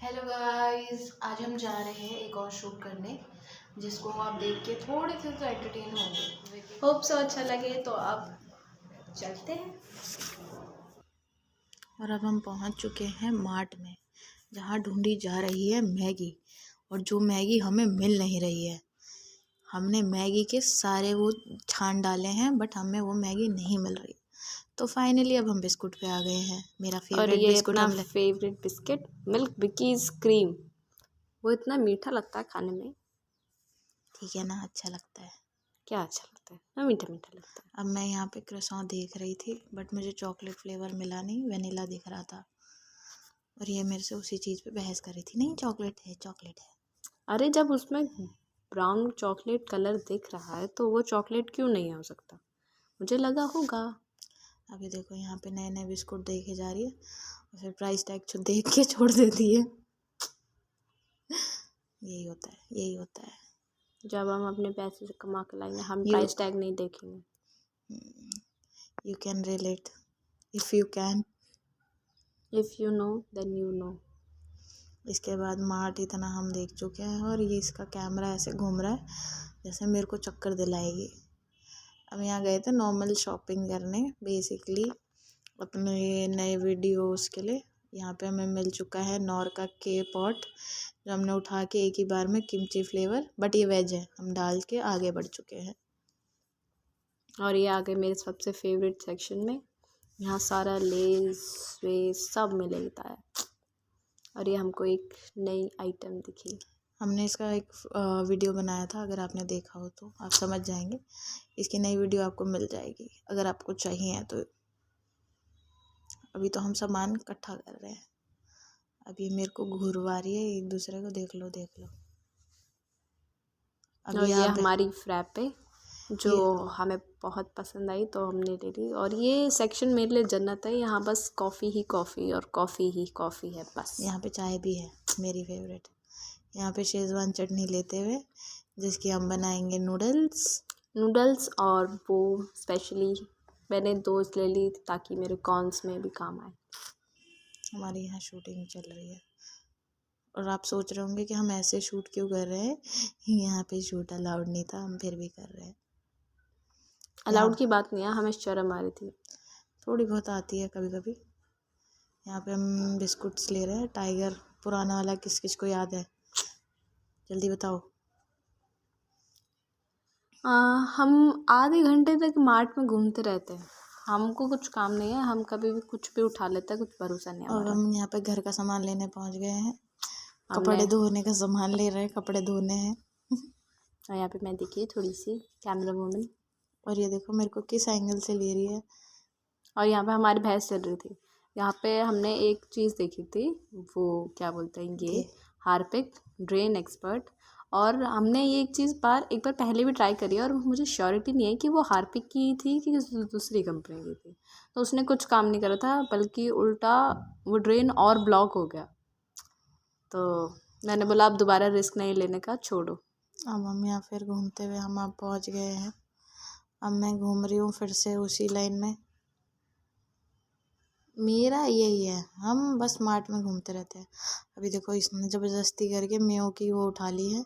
Hello guys, आज हम जा रहे हैं एक और शूट करने जिसको आप देख के थोड़े से तो एंटरटेन होंगे। होप सो अच्छा लगे तो अब चलते हैं। और अब हम पहुंच चुके हैं मार्ट में, जहां ढूंढी जा रही है मैगी। और जो मैगी हमें मिल नहीं रही है, हमने मैगी के सारे वो छान डाले हैं बट हमें वो मैगी नहीं मिल रही। तो फाइनली अब हम बिस्कुट पे आ गए हैं। मेरा और फेवरेट ये बिस्कुट अपना फेवरेट बिस्किट मिल्क बिकीज क्रीम, वो इतना मीठा लगता है खाने में। ठीक है ना, अच्छा लगता है। क्या अच्छा लगता है ना, मीठा मीठा लगता है। अब मैं यहाँ पे क्रोसॉन देख रही थी बट मुझे चॉकलेट फ्लेवर मिला नहीं, वेनिला दिख रहा था। और ये मेरे से उसी चीज़ पे बहस कर रही थी, नहीं चॉकलेट है चॉकलेट है। अरे जब उसमें ब्राउन चॉकलेट कलर दिख रहा है तो वो चॉकलेट क्यों नहीं हो सकता, मुझे लगा होगा। अभी देखो यहाँ पे नए नए बिस्कुट देखे जा रही है और फिर प्राइस टैग देख के छोड़ देती है। यही होता है, यही होता है। जब हम अपने पैसे से कमा के लाएंगे हम यू प्राइस टैग नहीं देखेंगे। You can relate if you can. If you know then you know. इसके बाद मार्ट इतना हम देख चुके हैं और ये इसका कैमरा ऐसे घूम रहा है जैसे मेरे को चक्कर दिलाएगी। हम यहाँ गए थे नॉर्मल शॉपिंग करने, बेसिकली अपने नए वीडियोस के लिए। यहाँ पे हमें मिल चुका है नॉर का के पॉट, जो हमने उठा के एक ही बार में किमची फ्लेवर, बट ये वेज है, हम डाल के आगे बढ़ चुके हैं। और ये आ गए मेरे सबसे फेवरेट सेक्शन में। यहाँ सारा लेस वेस सब मिलता है। और ये हमको एक नई आइटम दिखी। हमने इसका एक वीडियो बनाया था, अगर आपने देखा हो तो आप समझ जाएंगे। इसकी नई वीडियो आपको मिल जाएगी अगर आपको चाहिए तो। अभी तो हम सामान इकट्ठा कर रहे हैं। अब ये मेरे को घुरवा रही है, एक दूसरे को देख लो देख लो। और अभी ये आप हमारी फ्रैप है जो हमें बहुत पसंद आई तो हमने ले ली। और ये सेक्शन मेरे लिए जन्नत है, यहाँ बस कॉफ़ी ही कॉफ़ी और कॉफ़ी ही कॉफ़ी है बस। यहाँ पे चाय भी है, मेरी फेवरेट। यहाँ पे शेजवान चटनी लेते हुए जिसकी हम बनाएंगे नूडल्स। और वो स्पेशली मैंने 2 ले ली ताकि मेरे कॉर्न्स में भी काम आए। हमारे यहाँ शूटिंग चल रही है और आप सोच रहे होंगे कि हम ऐसे शूट क्यों कर रहे हैं। यहाँ पे शूट अलाउड नहीं था, हम फिर भी कर रहे हैं। अलाउड की बात नहीं है, हमें शर्म आ रही थी। थोड़ी बहुत आती है कभी कभी। यहाँ पे हम बिस्कुट्स ले रहे हैं टाइगर, पुराना वाला। किस किस को याद है, जल्दी बताओ। हम आधे घंटे तक मार्ट में घूमते रहते हैं, हमको कुछ काम नहीं है, हम कभी भी कुछ भी उठा लेते हैं, कुछ भरोसा नहीं और हमारा। हम यहाँ पे घर का सामान लेने पहुँच गए हैं। कपड़े धोने का सामान ले रहे हैं, कपड़े धोने हैं। और यहाँ पे मैं दिखी थोड़ी सी कैमरा वूमन। और ये देखो मेरे को किस एंगल से ले रही है। और यहाँ पे हमारी बहस चल रही थी। यहाँ पे हमने एक चीज़ देखी थी, वो क्या बोलते हैं ये हार्पिक ड्रेन एक्सपर्ट। और हमने ये एक बार पहले भी ट्राई करी है और मुझे श्योरिटी नहीं है कि वो हार्पिक की थी कि दूसरी कंपनी की थी। तो उसने कुछ काम नहीं करा था, बल्कि उल्टा वो ड्रेन और ब्लॉक हो गया। तो मैंने बोला अब दोबारा रिस्क नहीं लेने का, छोड़ो। अब हम यहाँ फिर घूमते हुए हम अब पहुँच गए हैं। अब मैं घूम रही हूँ फिर से उसी लाइन में। मेरा यही है, हम बस मार्ट में घूमते रहते हैं। अभी देखो इसने ज़बरदस्ती करके मेयो की वो उठा ली है।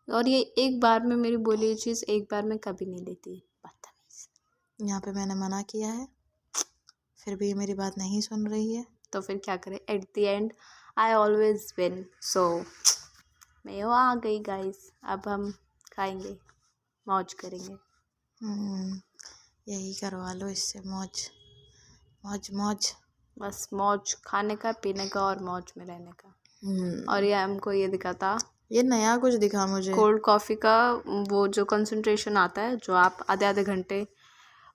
और ये एक बार में मेरी बोली हुई चीज़ एक बार में कभी नहीं लेती, बदतमीज। यहाँ पे मैंने मना किया है, फिर भी ये मेरी बात नहीं सुन रही है। तो फिर क्या करें, at the end I always win. So mayo आ गई गाइस, अब हम खाएंगे, मौज करेंगे। यही करवा लो इससे, मौज मौज मौज। बस मौज खाने का, पीने का और मौज में रहने का। और ये हमको ये दिखा था, ये नया कुछ दिखा मुझे। कोल्ड कॉफ़ी का वो जो कंसंट्रेशन आता है, जो आप आधे आधे घंटे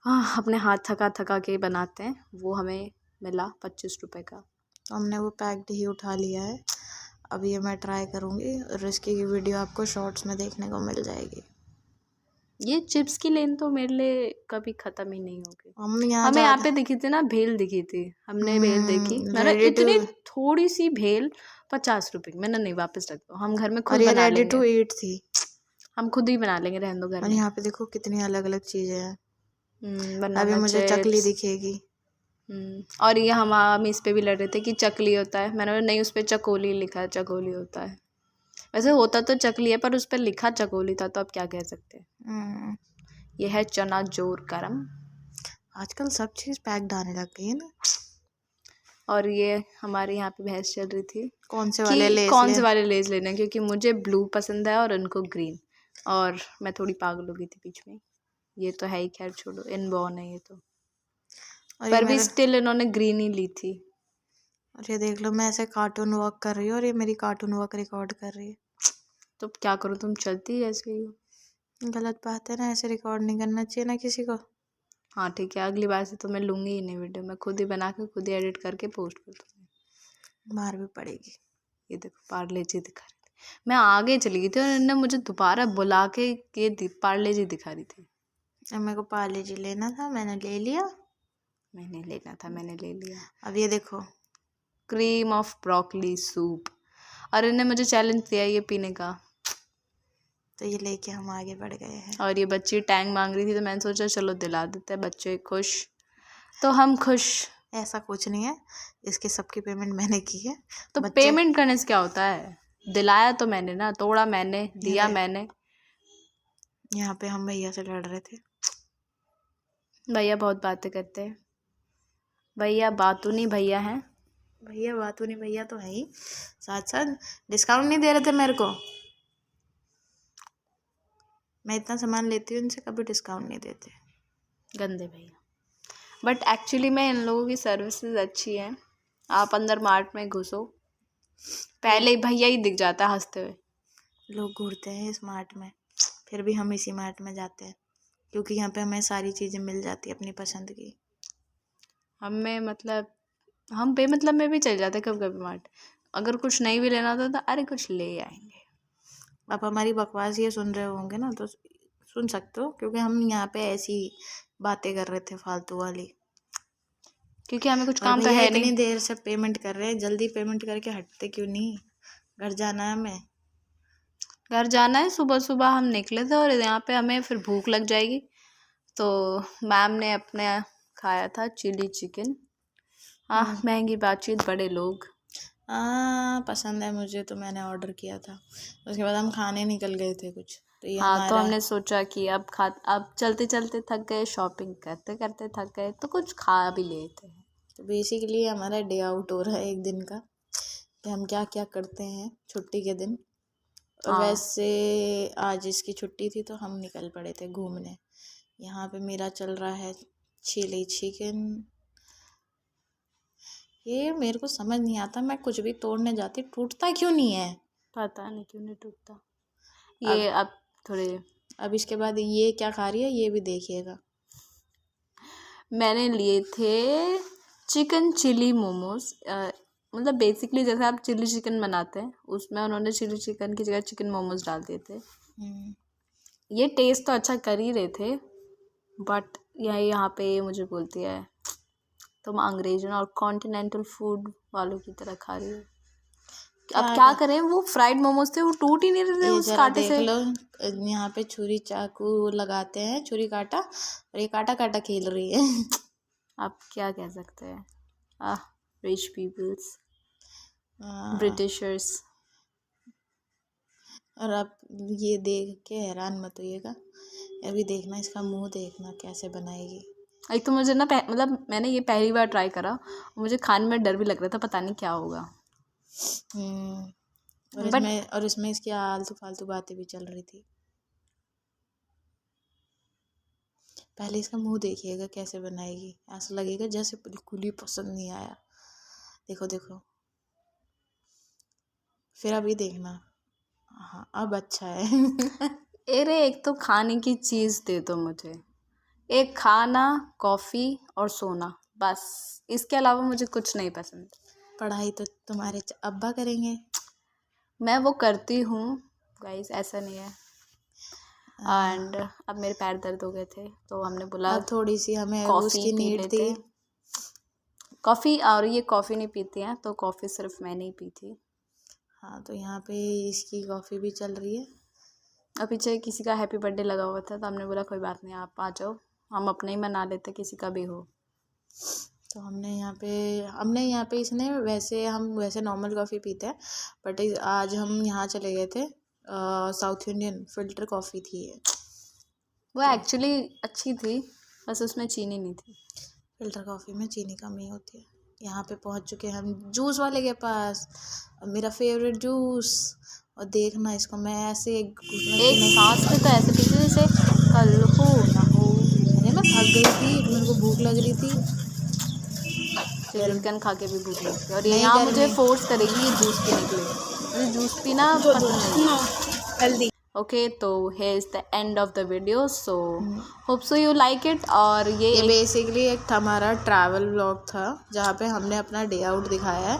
अपने हाथ थका थका के बनाते हैं, वो हमें मिला 25 रुपये का। तो हमने वो पैक्ड ही उठा लिया है। अब ये मैं ट्राई करूँगी और इसकी वीडियो आपको शॉर्ट्स में देखने को मिल जाएगी। ये चिप्स की लेन तो मेरे लिए कभी ख़त्म ही नहीं होगी। हमें यहाँ पे दिखी थी ना, भेल दिखी थी, हमने भेल देखी, मैंने इतनी थोड़ी सी भेल 50 रुपये की, मैंने नहीं, वापस रख दो, हम घर में खुद बना लेंगे। रेडी टू ईट थी, हम खुद ही बना लेंगे, रहने दो घर में। यहाँ पे देखो कितनी अलग अलग चीज़ें हैं। बनाना अभी मुझे चिप्स, चकली दिखेगी। और ये हम इस पे भी लड़ रहे थे कि चकली होता है, मैंने बोला नहीं, उस पर चकोली लिखा है, चकोली होता है। वैसे होता तो चकली है, पर उस पर लिखा चकोली था, तो अब क्या कह सकते हैं। ये है चना जोर गरम। आजकल सब चीज़ पैक्ड आने लग गई है ना। और ये हमारे यहाँ पे बहस चल रही थी कौन से कि वाले लेस कौन से वाले लेस लेने हैं, क्योंकि मुझे ब्लू पसंद है और उनको ग्रीन, और मैं थोड़ी पागल हो गई थी बीच में। ये तो है ही, खैर छोड़ो, इनबॉर्न है ये तो, और ये पर भी मेरे स्टिल इन्होंने ग्रीन ही ली थी। और ये देख लो, मैं ऐसे कार्टून वर्क कर रही हूँ और ये मेरी कार्टून वर्क रिकॉर्ड कर रही है। तो क्या करूँ, तुम चलती ऐसे ही हो। गलत बात है ना, ऐसे रिकॉर्ड नहीं करना चाहिए ना किसी को। हाँ ठीक है, अगली बार से तो मैं लूँगी ही नहीं वीडियो, मैं खुद ही बना के खुद ही एडिट करके पोस्ट कर दूँगी। मार भी पड़ेगी। ये देखो पार्ले जी दिखा रही थी, मैं आगे चली गई थी और इन्होंने मुझे दोबारा बुला के ये पार्ले जी दिखा रही थी। अब मेरे को पार्ले जी लेना था, मैंने ले लिया। मैंने लेना था, मैंने ले लिया। अब ये देखो, क्रीम ऑफ ब्रोकली सूप, और इन्हें मुझे चैलेंज दिया ये पीने का, तो ये लेके हम आगे बढ़ गए हैं। और ये बच्ची टैंग मांग रही थी, तो मैंने सोचा चलो दिला देते हैं, बच्चे खुश तो हम खुश। ऐसा कुछ नहीं है, इसके सबकी पेमेंट मैंने की है। तो बच्चे पेमेंट करने से क्या होता है, दिलाया तो मैंने ना, तोड़ा मैंने, दिया मैंने। यहाँ पे हम भैया से लड़ रहे थे। भैया बहुत बातें करते हैं, भैया बातूं नहीं भैया हैं। भैया बातों नहीं, भैया तो है ही, साथ साथ डिस्काउंट नहीं दे रहे थे मेरे को। मैं इतना सामान लेती हूँ इनसे, कभी डिस्काउंट नहीं देते। गंदे भैया। बट एक्चुअली में इन लोगों की सर्विसेज अच्छी है। आप अंदर मार्ट में घुसो, पहले ही भैया ही दिख जाता है हंसते हुए। लोग घूरते हैं इस मार्ट में, फिर भी हम इसी मार्ट में जाते हैं, क्योंकि यहाँ पे हमें सारी चीज़ें मिल जाती है अपनी पसंद की। हमें मतलब हम बेमतलब में भी चल जाते कभी कभी मार्ट, अगर कुछ नहीं भी लेना होता तो अरे कुछ ले आएंगे। आप हमारी बकवास ये सुन रहे होंगे ना, तो सुन सकते हो, क्योंकि हम यहाँ पे ऐसी बातें कर रहे थे फालतू वाली। क्योंकि हमें कुछ और काम तो भैया है इतनी नहीं। देर से पेमेंट कर रहे हैं, जल्दी पेमेंट करके हटते क्यों नहीं। घर जाना है हमें। घर जाना है, सुबह सुबह हम निकले थे और यहाँ पे हमें फिर भूख लग जाएगी, तो मैम ने अपने खाया था चिली चिकन। हाँ, महंगी बातचीत, बड़े लोग। पसंद है मुझे, तो मैंने ऑर्डर किया था। उसके बाद हम खाने निकल गए थे कुछ, तो ये हाँ, तो हमारा हमने सोचा कि अब चलते चलते थक गए, शॉपिंग करते करते थक गए, तो कुछ खा भी लेते हैं। तो बेसिकली हमारा डे आउट हो रहा है एक दिन का, कि हम क्या क्या करते हैं छुट्टी के दिन। और हाँ। वैसे आज इसकी छुट्टी थी, तो हम निकल पड़े थे घूमने। यहाँ पे मेरा चल रहा है चिली चिकन। ये मेरे को समझ नहीं आता, मैं कुछ भी तोड़ने जाती टूटता क्यों नहीं है। पता नहीं क्यों नहीं टूटता ये। अब थोड़े अब इसके बाद ये क्या खा रही है ये भी देखिएगा। मैंने लिए थे चिकन चिली मोमोज, मतलब बेसिकली जैसे आप चिली चिकन बनाते हैं, उसमें उन्होंने चिली चिकन की जगह चिकन मोमोज डाल दिए थे। ये टेस्ट तो अच्छा कर ही रहे थे, बट यहाँ पे मुझे बोलती है तुम अंग्रेजन और कॉन्टिनेंटल फूड वालों की तरह खा रही हो। अब क्या करें, वो फ्राइड मोमोज थे, वो टूट ही नहीं रहे थे उस कांटे से। देख लो, यहाँ पे छुरी चाकू लगाते हैं, छुरी काटा, और ये काटा काटा खेल रही है। आप क्या कह सकते हैं, रिच पीपल्स, ब्रिटिशर्स। और आप ये देख के हैरान मत होइएगा, अभी देखना इसका मुंह, देखना कैसे बनाएगी। एक तो मुझे ना मतलब मैंने ये पहली बार ट्राई करा, मुझे खाने में डर भी लग रहा था, पता नहीं क्या होगा। और इसमें इसकी आलतू फालतू बातें भी चल रही थी। पहले इसका मुंह देखिएगा कैसे बनाएगी, ऐसा लगेगा जैसे बिल्कुल ही पसंद नहीं आया। देखो देखो, फिर अभी देखना। हाँ अब अच्छा है। अरे एक तो खाने की चीज़ दे दो मुझे, एक खाना, कॉफ़ी और सोना, बस। इसके अलावा मुझे कुछ नहीं पसंद। पढ़ाई तो तुम्हारे अब्बा करेंगे। मैं वो करती हूँ गाइस, ऐसा नहीं है। एंड अब मेरे पैर दर्द हो गए थे, तो हमने बोला अब थोड़ी सी हमें कॉफ़ी उसकी पी नीड लेते थी। हैं। कॉफ़ी, और ये कॉफ़ी नहीं पीती हैं, तो कॉफ़ी सिर्फ मैंने ही पी थी। हाँ, तो यहाँ पे इसकी कॉफ़ी भी चल रही है। और पीछे किसी का हैप्पी बर्थडे लगा हुआ था, तो हमने बोला कोई बात नहीं, आप आ जाओ, हम अपने ही मना लेते, किसी का भी हो। तो हमने यहाँ पे इसने हम वैसे नॉर्मल कॉफ़ी पीते हैं, बट आज हम यहाँ चले गए थे, साउथ इंडियन फ़िल्टर कॉफ़ी थी ये। वो एक्चुअली अच्छी थी, बस उसमें चीनी नहीं थी। फ़िल्टर कॉफ़ी में चीनी कम ही होती है। यहाँ पे पहुँच चुके हैं हम जूस वाले के पास, मेरा फेवरेट जूस। और देखना इसको मैं ऐसे एक सांस में तो ऐसे पीती जैसे कल हो ना हो। अरे मैं थक गई थी, मेरे को भूख लग रही थी। चिकन खा के भी भूख लगती है, और ये यहाँ मुझे फोर्स करेगी जूस पीने के लिए। मुझे जूस पीना पसंद नहीं है। हेल्दी। ओके, तो here is the end of the video, so hope so you like it। और ये बेसिकली एक हमारा ट्रैवल व्लॉग था जहाँ पे हमने अपना डे आउट दिखाया है।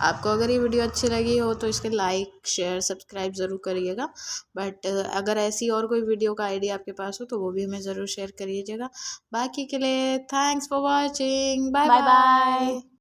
आपको अगर ये वीडियो अच्छी लगी हो तो इसके लाइक शेयर सब्सक्राइब ज़रूर करिएगा, बट अगर ऐसी और कोई वीडियो का आइडिया आपके पास हो तो वो भी हमें ज़रूर शेयर करिएगा। बाकी के लिए thanks for watching, bye bye.